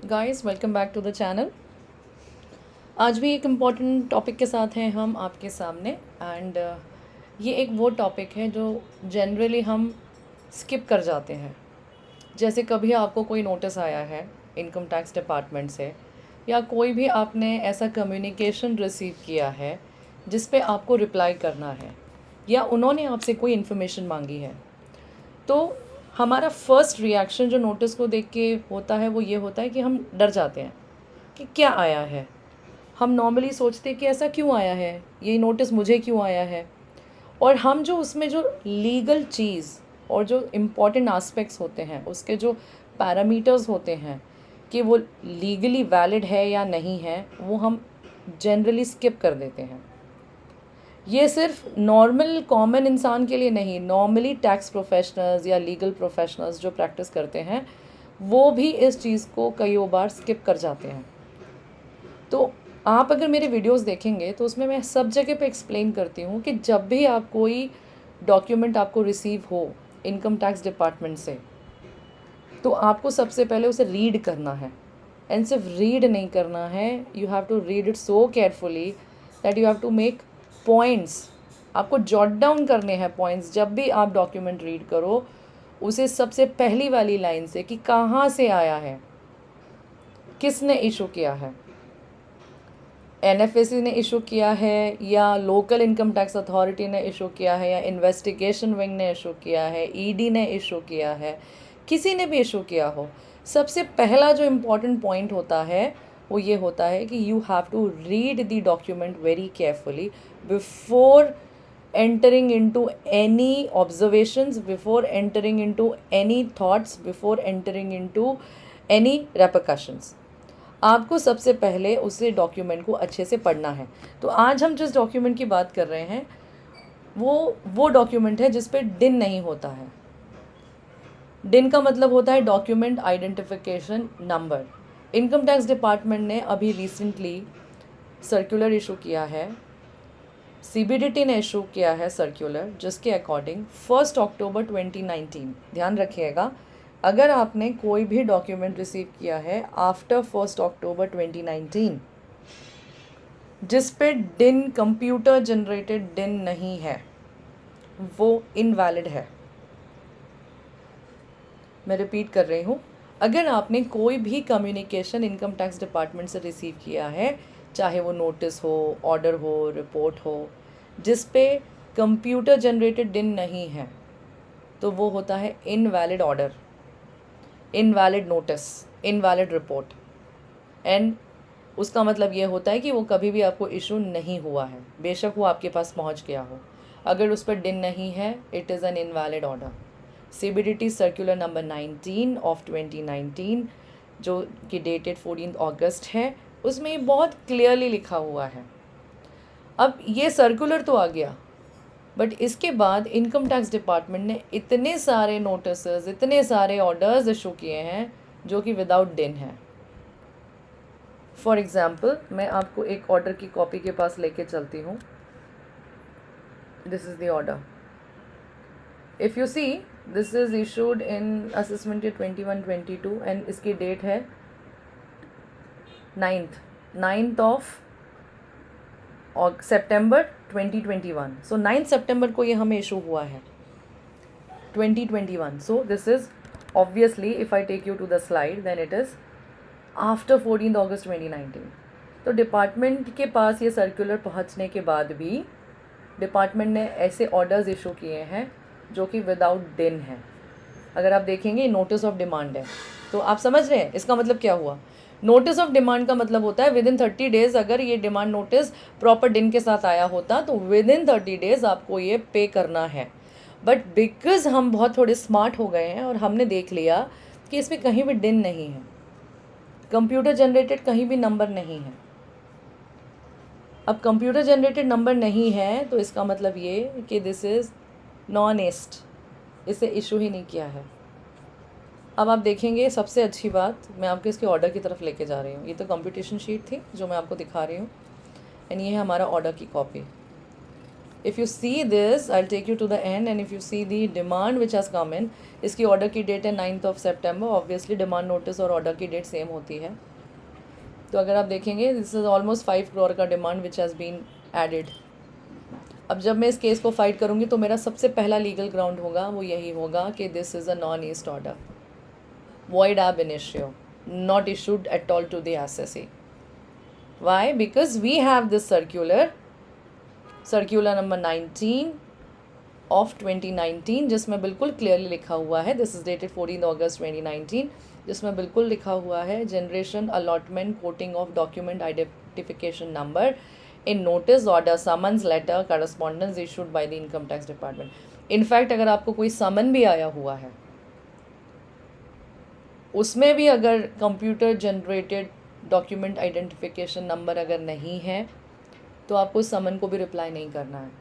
Guys, welcome back to the channel. आज भी एक इम्पॉर्टेंट टॉपिक के साथ हैं हम आपके सामने एंड ये एक वो टॉपिक है जो जनरली हम स्किप कर जाते हैं। जैसे कभी आपको कोई नोटिस आया है इनकम टैक्स डिपार्टमेंट से, या कोई भी आपने ऐसा कम्युनिकेशन रिसीव किया है जिस पे आपको रिप्लाई करना है, या उन्होंने आपसे कोई इन्फॉर्मेशन मांगी है, तो हमारा फर्स्ट रिएक्शन जो नोटिस को देख के होता है वो ये होता है कि हम डर जाते हैं कि क्या आया है। हम नॉर्मली सोचते हैं कि ऐसा क्यों आया है, ये नोटिस मुझे क्यों आया है। और हम जो उसमें जो लीगल चीज़ और जो इम्पॉर्टेंट आस्पेक्ट्स होते हैं, उसके जो पैरामीटर्स होते हैं कि वो लीगली वैलिड है या नहीं है, वो हम जनरली स्किप कर देते हैं। ये सिर्फ नॉर्मल कॉमन इंसान के लिए नहीं, नॉर्मली टैक्स प्रोफेशनल्स या लीगल प्रोफेशनल्स जो प्रैक्टिस करते हैं वो भी इस चीज़ को कई बार स्किप कर जाते हैं। तो आप अगर मेरे वीडियोस देखेंगे तो उसमें मैं सब जगह पे एक्सप्लेन करती हूँ कि जब भी आप कोई डॉक्यूमेंट आपको रिसीव हो इनकम टैक्स डिपार्टमेंट से, तो आपको सबसे पहले उसे रीड करना है। एंड सिर्फ रीड नहीं करना है, you have to read it so carefully that you have to make points. आपको जॉट डाउन करने हैं पॉइंट्स जब भी आप डॉक्यूमेंट रीड करो, उसे सबसे पहली वाली लाइन से कि कहाँ से आया है, किसने इशू किया है, एनएफएसी ने इशू किया है या लोकल इनकम टैक्स अथॉरिटी ने इशू किया है या इन्वेस्टिगेशन विंग ने इशू किया है, ईडी ने इशू किया है, किसी ने भी इशू किया हो। सबसे पहला जो इम्पॉर्टेंट पॉइंट होता है वो ये होता है कि you have to read the document very carefully before entering into any observations, before entering into any thoughts, before entering into any repercussions। आपको सबसे पहले उसे डॉक्यूमेंट को अच्छे से पढ़ना है। तो आज हम जिस डॉक्यूमेंट की बात कर रहे हैं वो डॉक्यूमेंट है जिस पे डिन नहीं होता है। डिन का मतलब होता है document identification number. Income tax department ने अभी रिसेंटली सर्कुलर इशू किया है, सीबीडीटी ने इशू किया है सर्कुलर, जिसके अकॉर्डिंग 1 अक्टूबर 2019, ध्यान रखिएगा, अगर आपने कोई भी डॉक्यूमेंट रिसीव किया है आफ्टर 1 अक्टूबर 2019 जिस पे डिन कंप्यूटर जनरेटेड डिन नहीं है, वो इनवैलिड है। मैं रिपीट कर रही हूँ, अगर आपने कोई भी कम्युनिकेशन इनकम टैक्स डिपार्टमेंट से रिसीव किया है, चाहे वो नोटिस हो, ऑर्डर हो, रिपोर्ट हो, जिस पे कंप्यूटर जनरेटेड डिन नहीं है, तो वो होता है invalid order, invalid notice, invalid report. And उसका मतलब ये होता है कि वो कभी भी आपको इशू नहीं हुआ है, बेशक वो आपके पास पहुंच गया हो। अगर उस पर डिन नहीं है, it is an invalid order. CBDT circular number 19 of 2019 जो कि डेटेड 14 अगस्त है, उसमें ये बहुत क्लियरली लिखा हुआ है। अब ये सर्कुलर तो आ गया, बट इसके बाद इनकम टैक्स डिपार्टमेंट ने इतने सारे नोटिसेस, इतने सारे ऑर्डर्स इशू किए हैं जो कि विदाउट डिन है। फॉर एग्ज़ाम्पल, मैं आपको एक ऑर्डर की कॉपी के पास लेके चलती हूँ। This is the order. If you see, this is issued in assessment year 21-22 and इसकी डेट है 9th ऑफ सितंबर 2021। सो 9 सितंबर को ये हमें इशू हुआ है 2021। So this is obviously, if I take you to the slide, then it is after 14 August 2019। तो department के पास ये सर्कुलर पहुंचने के बाद भी डिपार्टमेंट ने ऐसे ऑर्डर्स इशू किए हैं जो कि विदाउट डिन है। अगर आप देखेंगे नोटिस ऑफ डिमांड है, तो आप समझ रहे हैं इसका मतलब क्या हुआ। नोटिस ऑफ डिमांड का मतलब होता है विद इन 30 डेज़ अगर ये डिमांड नोटिस प्रॉपर डिन के साथ आया होता तो विद इन 30 डेज़ आपको ये पे करना है। बट बिकॉज हम बहुत थोड़े स्मार्ट हो गए हैं और हमने देख लिया कि इसमें कहीं भी डिन नहीं है, कंप्यूटर जनरेटेड कहीं भी नंबर नहीं है। अब कंप्यूटर जनरेटेड नंबर नहीं है तो इसका मतलब ये कि दिस इज़ नॉन एस्ट, इसे इशू ही नहीं किया है। अब आप देखेंगे, सबसे अच्छी बात, मैं आपको इसके ऑर्डर की तरफ लेके जा रही हूँ। ये तो कंप्यूटेशन शीट थी जो मैं आपको दिखा रही हूँ, एंड ये है हमारा ऑर्डर की copy. If you see this I take you to the end, and if you see the demand which has come in, इसकी ऑर्डर की डेट है 9 September, ऑब्वियसली डिमांड नोटिस और ऑर्डर की डेट सेम होती है। तो अगर आप देखेंगे दिस इज़ ऑलमोस्ट 5 crore का demand which has been added. अब जब मैं इस केस को फाइट करूँगी तो मेरा सबसे पहला लीगल ग्राउंड होगा वो यही होगा कि this is a non east order, void ab initio, not issued at all to the assessee. Why? Because we have this circular number 19 of 2019, जिसमें बिल्कुल क्लियरली लिखा हुआ है, दिस इज डेटेड 14 August 2019, जिसमें बिल्कुल लिखा हुआ है generation allotment quoting of document identification number in notice order summons letter correspondence issued by the income tax department. In fact अगर आपको कोई समन भी आया हुआ है उसमें भी अगर computer generated document identification number अगर नहीं है तो आपको समन को भी रिप्लाई नहीं करना है।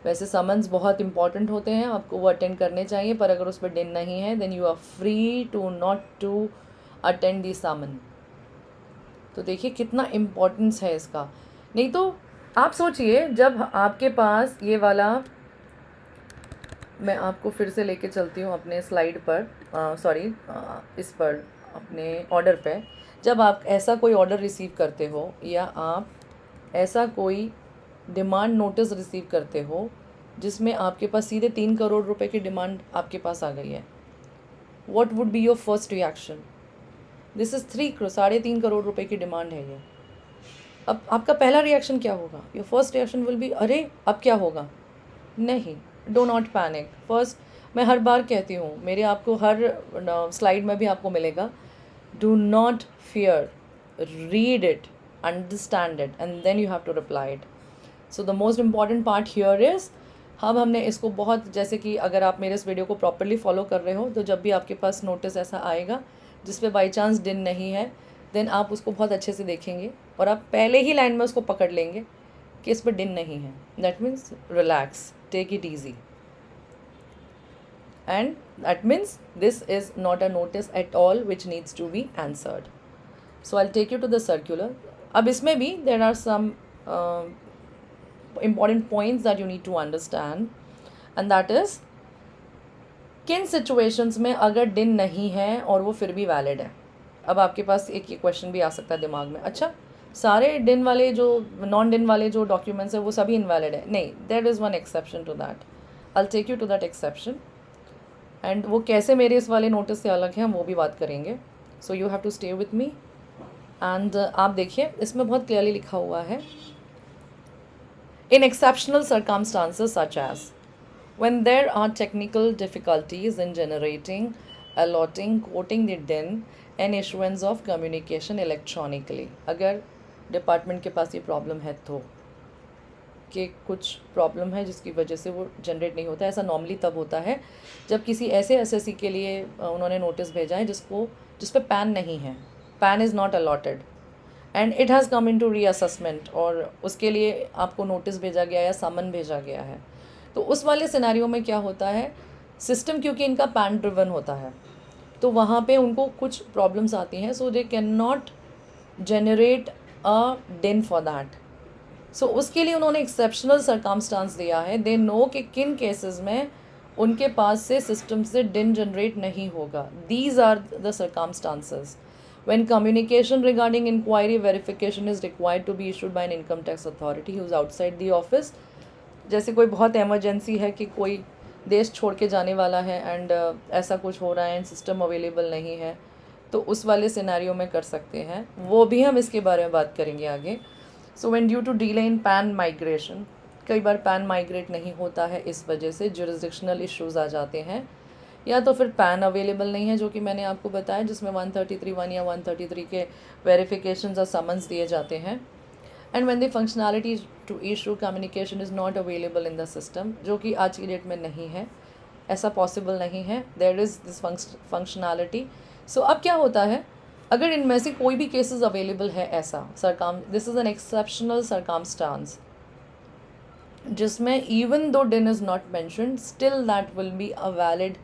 वैसे समन्स बहुत इंपॉर्टेंट होते हैं, आपको वो अटेंड करने चाहिए, पर अगर उस पर डिन नहीं है then you are free to not to attend the summon. तो देखिए कितना इम्पोर्टेंस है इसका। नहीं तो आप सोचिए जब आपके पास ये वाला, मैं आपको फिर से लेके चलती हूँ अपने स्लाइड पर, इस पर अपने ऑर्डर पे। जब आप ऐसा कोई ऑर्डर रिसीव करते हो या आप ऐसा कोई डिमांड नोटिस रिसीव करते हो जिसमें आपके पास सीधे 3 करोड़ रुपए की डिमांड आपके पास आ गई है, what would be your first reaction? This is 3.5 crore रुपए की डिमांड है ये। अब आपका पहला रिएक्शन क्या होगा? Your first reaction will be अरे अब क्या होगा? नहीं, डो नॉट पैनिक। फर्स्ट मैं हर बार कहती हूँ, मेरे आपको हर स्लाइड में भी आपको मिलेगा, do not fear, read it, understand it and then you have to reply it. So the most important part here is, अब हमने इसको बहुत, जैसे कि अगर आप मेरे इस वीडियो को प्रॉपरली फॉलो कर रहे हो तो जब भी आपके पास नोटिस ऐसा आएगा जिस पे बाई चांस डिन नहीं है देन आप उसको बहुत अच्छे से देखेंगे और आप पहले ही लाइन में उसको पकड़ लेंगे कि इस पर डिन नहीं है। That means relax, take it easy, and that means this is not a notice at all which needs to be answered. So I'll take you to the circular. अब इसमें भी there are some important points that you need to understand, and that is किन situations में अगर din नहीं है और वो फिर भी valid है। अब आपके पास एक ये क्वेश्चन भी आ सकता है दिमाग में, अच्छा सारे दिन वाले जो नॉन दिन वाले जो डॉक्यूमेंट्स है वो सभी इनवैलिड है? नहीं, there is one exception to that. I take you to that exception, and वो कैसे मेरे इस वाले नोटिस से अलग है हम वो भी बात करेंगे। So you have to stay with me. And आप देखिए इसमें बहुत क्लियरली लिखा हुआ है, in exceptional circumstances such as when there are technical difficulties in generating, allotting, quoting the DIN and issuance of communication electronically। अगर डिपार्टमेंट के पास ये प्रॉब्लम है तो कि कुछ प्रॉब्लम है जिसकी वजह से वो जनरेट नहीं होता है। ऐसा नॉर्मली तब होता है जब किसी ऐसे एसएससी के लिए उन्होंने नोटिस भेजा है जिस पे पैन नहीं है, PAN is not allotted and it has come in to reassessment, और उसके लिए आपको नोटिस भेजा गया या समन भेजा गया है। तो उस वाले सिनेरियो में क्या होता है, सिस्टम क्योंकि इनका पैन ड्रिवन होता है तो वहाँ पे उनको कुछ प्रॉब्लम्स आती हैं, so they can not generate a DIN for that. सो उसके लिए उन्होंने एक्सेप्शनल सर्कमस्टांस दिया है। दे नो कि किन केसेस में उनके पास से सिस्टम से डिन जनरेट नहीं होगा। These are the circumstances when communication regarding inquiry verification is required to be issued by an income tax authority who is outside the office। जैसे कोई बहुत एमरजेंसी है कि कोई देश छोड़ के जाने वाला है एंड ऐसा कुछ हो रहा है एंड सिस्टम अवेलेबल नहीं है, तो उस वाले सिनेरियो में कर सकते हैं, वो भी हम इसके बारे में बात करेंगे आगे। So when due to delay in PAN migration, कई बार पैन माइग्रेट नहीं होता है, इस वजह से जुरिसडिक्शनल इश्यूज़ आ जाते हैं, या तो फिर पैन अवेलेबल नहीं है जो कि मैंने आपको बताया जिसमें 133(1) या 133 के वेरिफिकेशंस और समन्स दिए जाते हैं। And when the functionality to issue communication is not available in the system, जो कि आज की डेट में नहीं है, ऐसा पॉसिबल नहीं है, देयर इज़ दिस फंक्शनैलिटी। सो अब क्या होता है, अगर इनमें से कोई भी केसेस अवेलेबल है ऐसा this is an exceptional circumstance जिसमें इवन दो डिन is not mentioned still that will be a valid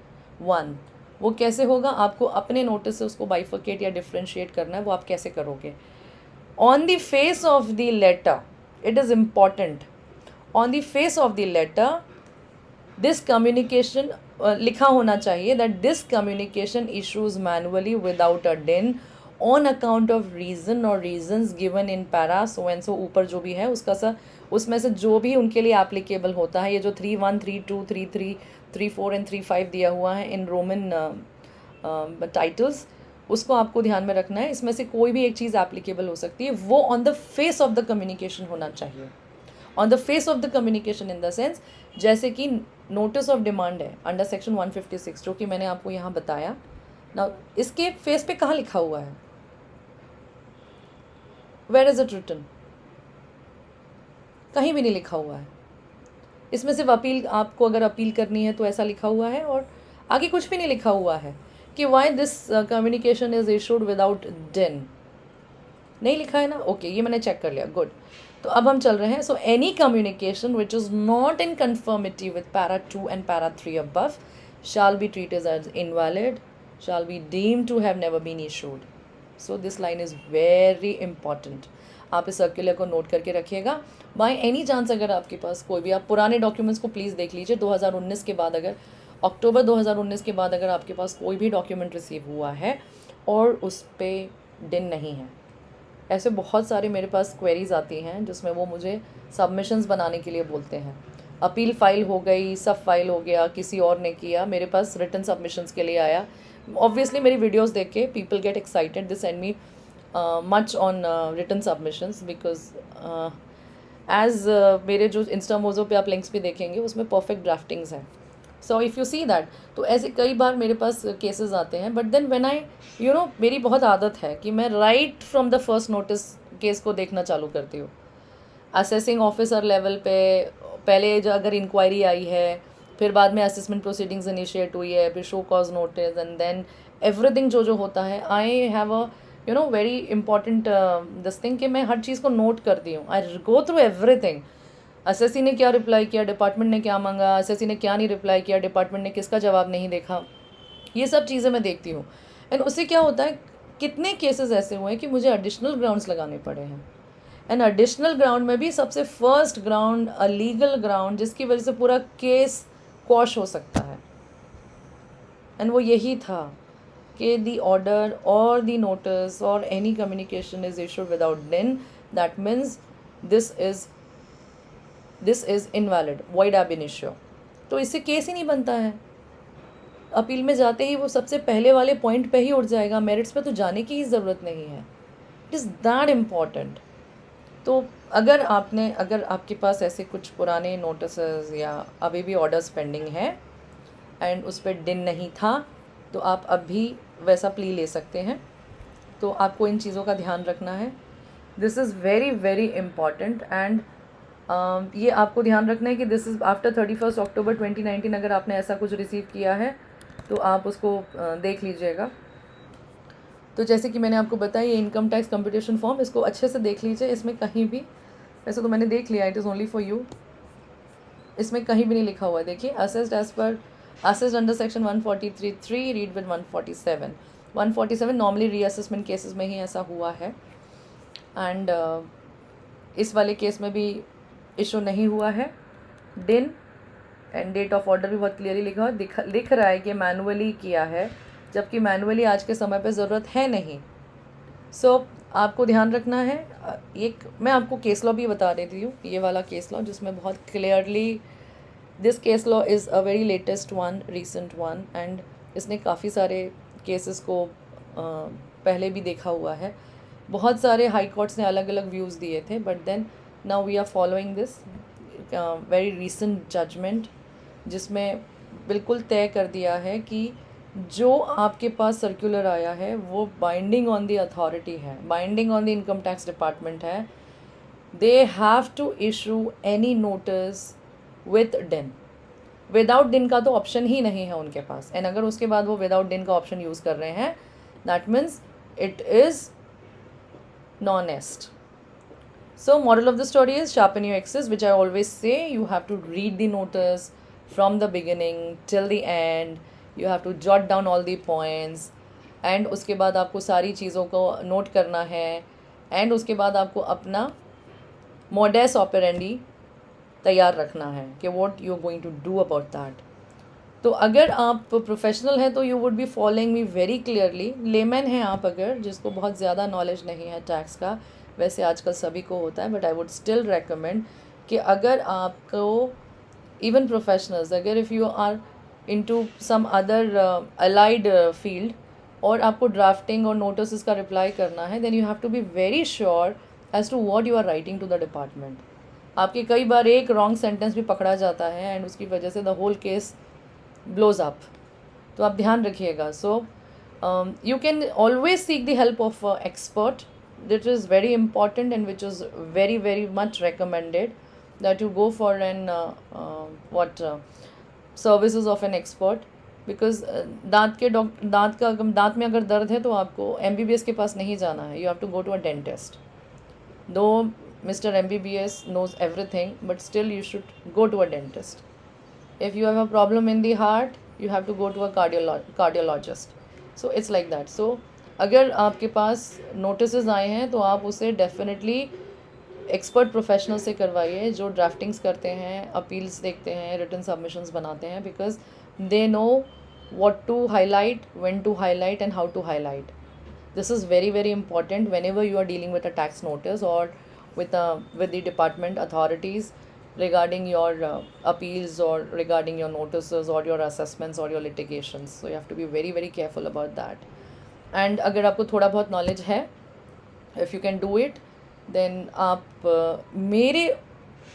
one. वो कैसे होगा, आपको अपने नोटिस से उसको बाइफर्केट या डिफ्रेंशिएट करना है। वो आप कैसे करोगे? On the face of the letter, it is important, on the face of the letter this communication लिखा होना चाहिए that this communication issues manually without a DIN on account of reason और reasons given in para so and so, ऊपर जो भी है उसका सा उसमें से जो भी उनके लिए एप्लीकेबल होता है, ये जो 3:1, 3:2, 3:3, 3:4 एंड 3:5 दिया हुआ है इन रोमन टाइटल्स, उसको आपको ध्यान में रखना है। इसमें से कोई भी एक चीज़ एप्लीकेबल हो सकती है, वो on the face of the communication होना चाहिए। On the face of the communication in the sense, जैसे कि नोटिस ऑफ डिमांड है अंडर सेक्शन 156 जो कि मैंने आपको यहाँ बताया ना, इसके फेस पे कहाँ लिखा हुआ है, वेयर इज इट रिटन? कहीं भी नहीं लिखा हुआ है। इसमें सिर्फ अपील, आपको अगर अपील करनी है तो ऐसा लिखा हुआ है, और आगे कुछ भी नहीं लिखा हुआ है कि why this communication is issued without डिन। नहीं लिखा है ना, ओके, ये मैंने चेक कर लिया, गुड। तो अब हम चल रहे हैं। So any communication which is not in conformity with para 2 and para 3 above shall be treated as invalid, shall be deemed to have never been issued. So this line is very important. आप इस circular को note करके रखिएगा। By any chance अगर आपके पास कोई भी, आप पुराने डॉक्यूमेंट्स को प्लीज़ देख लीजिए। 2019 के बाद, अगर अक्टूबर 2019 के बाद अगर आपके पास कोई भी डॉक्यूमेंट रिसीव हुआ है और उस पर डिन नहीं है, ऐसे बहुत सारे मेरे पास क्वेरीज आती हैं जिसमें वो मुझे सबमिशंस बनाने के लिए बोलते हैं। अपील फाइल हो गई, सब फाइल हो गया, किसी और ने किया, मेरे पास रिटन सबमिशंस के लिए आया। ऑब्वियसली मेरी वीडियोस देख के people get excited, they send me much on written submissions because as मेरे जो इंस्टा मोज़ो पे आप लिंक्स भी देखेंगे उसमें परफेक्ट ड्राफ्टिंग्स हैं। So if you see that, तो ऐसे कई बार मेरे पास केसेस आते हैं, बट देन व्हेन आई मेरी बहुत आदत है कि मैं right from the first notice case को देखना चालू करती हूँ। असेसिंग ऑफिसर लेवल पे पहले जो अगर इंक्वायरी आई है, फिर बाद में असेसमेंट प्रोसीडिंग्स इनिशिएट हुई है, फिर show cause notice, and then everything जो होता है, I have a very important this thing कि मैं हर चीज़ को नोट करती हूँ। I go through everything. SSC ने क्या रिप्लाई किया, डिपार्टमेंट ने क्या मांगा, एसएससी ने क्या नहीं रिप्लाई किया, डिपार्टमेंट ने किसका जवाब नहीं देखा, ये सब चीज़ें मैं देखती हूँ। एंड उससे क्या होता है, कितने केसेस ऐसे हुए हैं कि मुझे एडिशनल ग्राउंड्स लगाने पड़े हैं। एंड एडिशनल ग्राउंड में भी सबसे first ground a legal ground जिसकी वजह से पूरा केस क्वॉश हो सकता है, एंड वो यही था कि द ऑर्डर और द नोटिस और any communication is issued without DIN, that means this is invalid, void ab initio. तो इससे केस ही नहीं बनता है। अपील में जाते ही वो सबसे पहले वाले पॉइंट पे ही उठ जाएगा, मेरिट्स पे तो जाने की ही ज़रूरत नहीं है। It is that important. तो अगर आपके पास ऐसे कुछ पुराने नोटिस या अभी भी ऑर्डर्स पेंडिंग है एंड उस पर डिन नहीं था, तो आप अब भी वैसा प्ली ले सकते हैं। तो आपको इन चीज़ों का ध्यान रखना है। This is very very important. And ये आपको ध्यान रखना है कि दिस इज़ आफ्टर 31 अक्टूबर 2019 अगर आपने ऐसा कुछ रिसीव किया है तो आप उसको देख लीजिएगा। तो जैसे कि मैंने आपको बताया, ये इनकम टैक्स कंप्यूटेशन फॉर्म, इसको अच्छे से देख लीजिए। इसमें कहीं भी, वैसे तो मैंने देख लिया, it is only for you, इसमें कहीं भी नहीं लिखा हुआ है। देखिए, assessed as per assessed under section 143(3) read with 147 normally reassessment cases में ही ऐसा हुआ है। एंड इस वाले केस में भी इशू नहीं हुआ है डिन, एंड डेट ऑफ ऑर्डर भी बहुत क्लियरली लिखा हुआ दिख रहा है कि मैनुअली किया है, जबकि मैनुअली आज के समय पे ज़रूरत है नहीं। सो आपको ध्यान रखना है। एक मैं आपको केस लॉ भी बता देती हूँ, ये वाला केस लॉ जिसमें बहुत clearly, this case law is a very latest one, recent one, and इसने काफ़ी सारे केसेस को पहले भी देखा हुआ है। बहुत सारे हाई कोर्ट्स ने अलग अलग व्यूज़ दिए थे, but then now we are following this very recent judgment, जिसमें बिल्कुल तय कर दिया है कि जो आपके पास सर्कुलर आया है वो बाइंडिंग ऑन द अथॉरिटी है, binding on the income tax department है। They have to issue any notice with DIN. Without DIN का तो ऑप्शन ही नहीं है उनके पास, एंड अगर उसके बाद वो विदाउट डिन का ऑप्शन यूज़ कर रहे हैं, that means it is non-est. So moral of the story is sharpen your axis, which I always say. You have to read the notice from the beginning till the end. You have to jot down all the points, and उसके बाद आपको सारी चीज़ों को note करना है, and उसके बाद आपको अपना modus operandi तैयार रखना है कि what you are going to do about that. तो अगर आप प्रोफेशनल हैं तो you would be following me very clearly. Layman हैं आप अगर, जिसको बहुत ज़्यादा नॉलेज नहीं है टैक्स का, वैसे आजकल सभी को होता है, but I would still recommend कि अगर आपको इवन प्रोफेशनल्स, अगर if you are into some other allied field और आपको ड्राफ्टिंग और नोटिस का रिप्लाई करना है, then you have to be very sure as to what you are writing to the department. आपके कई बार एक रॉन्ग सेंटेंस भी पकड़ा जाता है एंड उसकी वजह से the whole case blows up, तो आप ध्यान रखिएगा। So you can always seek the help of expert, that is very important and which is very very much recommended that you go for an services of an expert, because दांत में अगर दर्द है तो आपको MBBS के पास नहीं जाना है, you have to go to a dentist. दो Mr. MBBS knows everything, but still you should go to a dentist. If you have a problem in the heart, you have to go to a cardiologist. So it's like that. So अगर आपके पास notice आए हैं तो आप उसे definitely expert professional से करवाइए, जो ड्राफ्टिंग्स करते हैं, अपील्स देखते हैं, रिटन सबमिशंस बनाते हैं, because they know what to highlight, when to highlight and how to highlight. This is very very important whenever you are dealing with a tax notice or with the department authorities regarding your appeals or regarding your notices or your assessments or your litigations. So you have to be very very careful about that. And अगर आपको थोड़ा बहुत knowledge है, if you can do it, then आप मेरे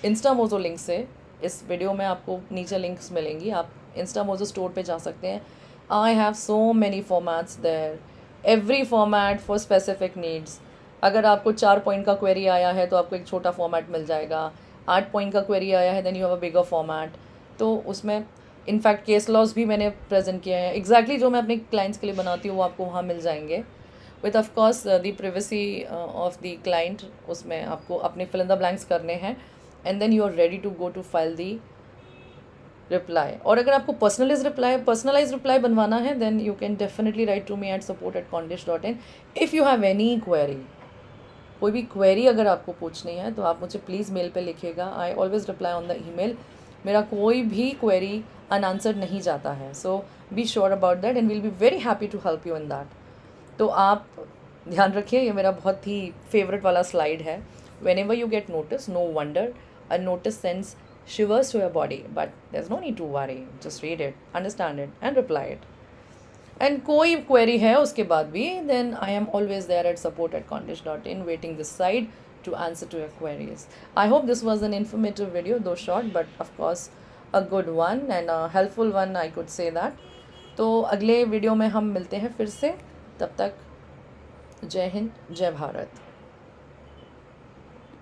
Instamojo link से, इस video में आपको नीचे लिंक्स मिलेंगी, आप इंस्टामोजो स्टोर पे जा सकते हैं। I have so many formats there, every format for specific needs. अगर आपको 4 पॉइंट का क्वेरी आया है तो आपको एक छोटा फॉर्मेट मिल जाएगा, 8 पॉइंट का क्वेरी आया है then you have a bigger format. तो उसमें इनफैक्ट केस लॉज भी मैंने प्रेजेंट किए हैं, एग्जैक्टली जो मैं अपने क्लाइंट्स के लिए बनाती हूँ वो आपको वहाँ मिल जाएंगे, with of course the privacy of the client. उसमें आपको अपने फिल इन द ब्लैंक्स करने हैं and then you are ready to go to file the reply. और अगर आपको पर्सनलाइज रिप्लाई बनवाना है, then you can definitely write to me at support@condish.in if you have any query. कोई भी query अगर आपको पूछनी है तो आप मुझे प्लीज़ मेल पे लिखिएगा, I always reply on the email. मेरा कोई भी क्वेरी अनआंसर्ड नहीं जाता है, so be sure about that and will be very happy to help you in that. तो आप ध्यान रखिए, ये मेरा बहुत ही फेवरेट वाला स्लाइड है। whenever you get notice, no wonder a notice sends shivers to your body, but there's no need to worry, just read it, understand it and reply it. And कोई query है उसके बाद भी, then I am always there at support@condish.in waiting this side to answer to your queries. I hope this was an informative video, though short, but of course a good one and a helpful one, I could say that. तो अगले video में हम मिलते हैं फिर से, तब तक जय हिंद, जय भारत।